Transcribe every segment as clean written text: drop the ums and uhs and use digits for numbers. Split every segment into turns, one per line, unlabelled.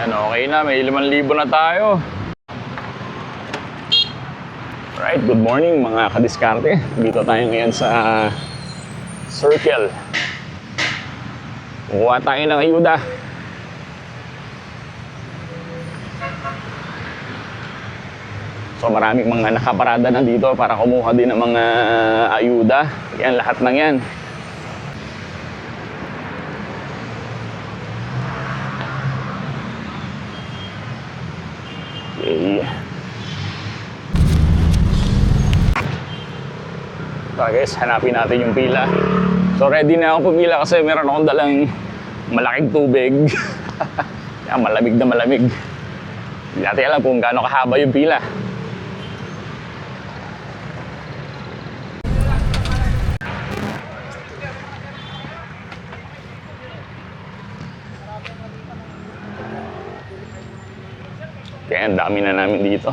Yan, okay na. May 5,000 na tayo. Alright, good morning mga kadiskarte. Dito tayo ngayon sa Circle. Kukuha tayo ng ayuda. So maraming mga nakaparada na dito para kumuha din ng mga ayuda. Yan, lahat ng yan. Okay. So guys, hanapin natin yung pila. So ready na ako pumila kasi meron akong dalang malaking tubig. Yan, malamig na malamig. Hindi natin alam kung gaano kahaba yung pila. Kaya ang dami na namin dito.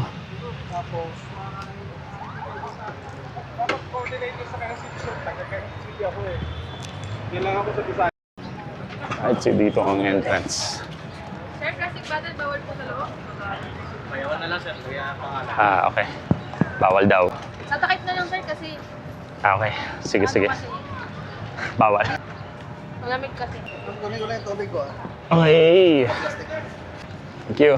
Kahit si dito ang entrance.
Sir, plastic bottle bawal po sa loob?
Payawan na lang sir, kaya pangalan.
Ah, okay. Bawal daw.
Sa takip na lang sir kasi
Ah, okay. Sige, sige.
kasi
Bawal.
malamig kasi.
Kunin ko lang yung tubig ko ah.
Okay. Thank you.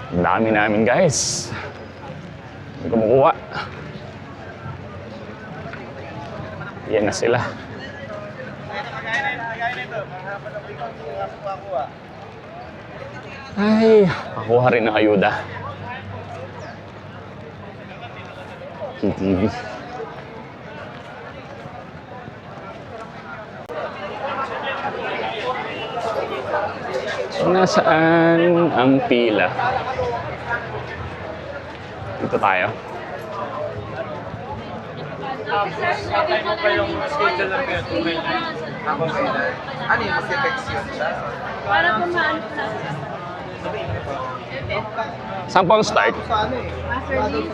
Ang dami namin guys. Hindi kumukuha. Yan na sila. Ay, makuha rin ng ayuda. KTV. So, nasaan ang pila? Dito tayo.
Patay mo pa yung schedule ng mga tumay na. Ano yung mag-effects yun siya?
Para po maano po natin.
Saan po ang start?
Sa ano eh?
After this,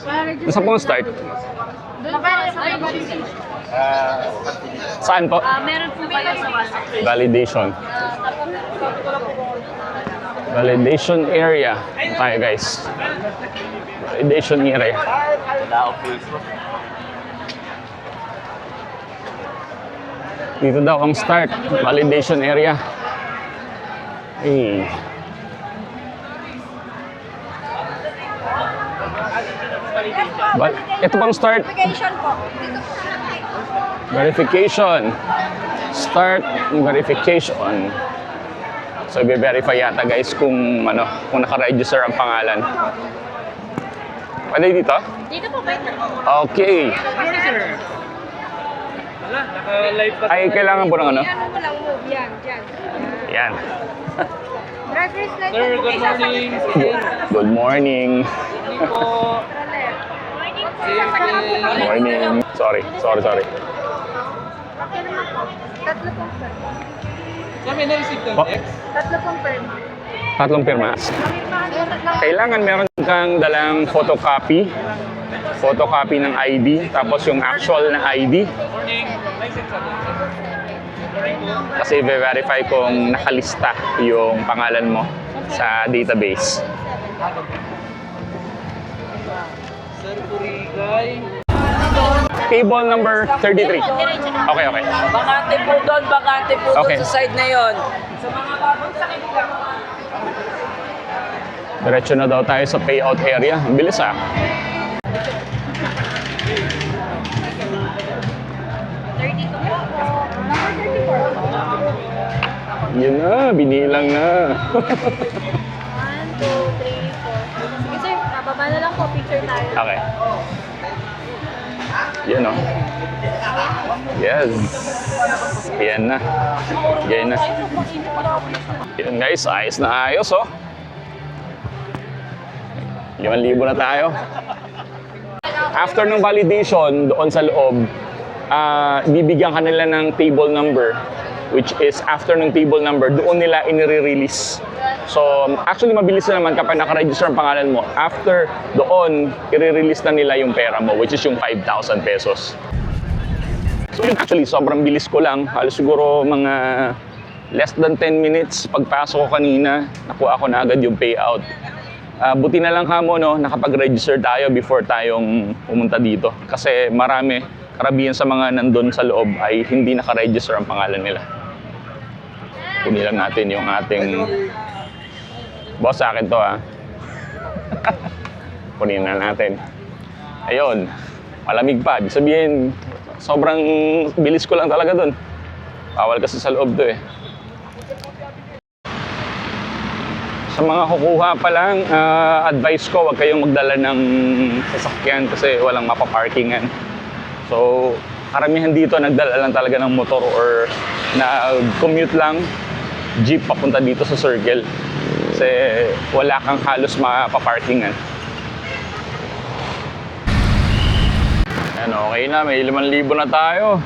para
Saan po ang start?
doon para sa validation.
Saan po?
Meron po kayo sa WhatsApp.
Validation. Validation area. Tayo guys. Validation area. Dito daw ang start. Validation area. Hey. Ito bang start?
Verification po.
Verification. Start verification. So, i-verify yata guys kung kung naka-register ang pangalan. Pwede dito?
Dito po, wait lang.
Okay.
Ano sir? Wala, naka-live pa.
Ay, kailangan po ng ano?
Ano mo lang move, yan, dyan.
Yan.
Driver's license.
Sir, good morning.
Good morning.
Hindi po.
Good morning. Sorry.
Tatlo pong perma.
Sabi na-receive ng
Oh.
text?
Tatlo pong perma.
Tatlong pirma. Kailangan meron kang dalang photocopy. Photocopy ng ID. Tapos yung actual na ID.
Morning. License ano?
Kasi i-verify kung nakalista yung pangalan mo sa database.
Sir Kurigay.
Table number 33. Okay, okay.
Bakante po doon, bakante po
Okay.
doon sa side na yon.
Diretso na daw tayo sa payout area. Ang bilis ah.
32 po. Number 34.
Yun na, binilang na.
1, 2, 3, 4. Sige sir, bababa na lang po. Picture tayo.
Okay. Yan o. Yes. Yan na. Yan na. Yan guys, ayos na ayos oh. 5,000 na tayo. After ng validation doon sa loob, bibigyan ka nila ng table number, which is after ng table number, doon nila inire-release. So, actually mabilis na naman kapag naka-register ang pangalan mo. After doon, i-release na nila yung pera mo, which is yung 5,000 pesos. So yun, actually, sobrang bilis ko lang. Halos siguro mga less than 10 minutes pagpasok ko kanina, nakuha ko na agad yung payout. Buti na lang kamo, no, nakapag-register tayo before tayong pumunta dito. Kasi marami, karamihan sa mga nandun sa loob ay hindi naka-register ang pangalan nila. Kunin lang natin yung ating... Boss, sa akin to ha. Kunin na natin. Ayun, malamig pa. Ibig sabihin, sobrang bilis ko lang talaga dun. Bawal kasi sa loob to eh. Sa mga kukuha pa lang, advice ko, huwag kayong magdala ng sasakyan kasi walang mapaparkingan. So, karamihan dito nagdala lang talaga ng motor or na-commute lang, jeep papunta dito sa circle. Kasi wala kang halos mapaparkingan. Yan, okay na, may 5,000 na tayo.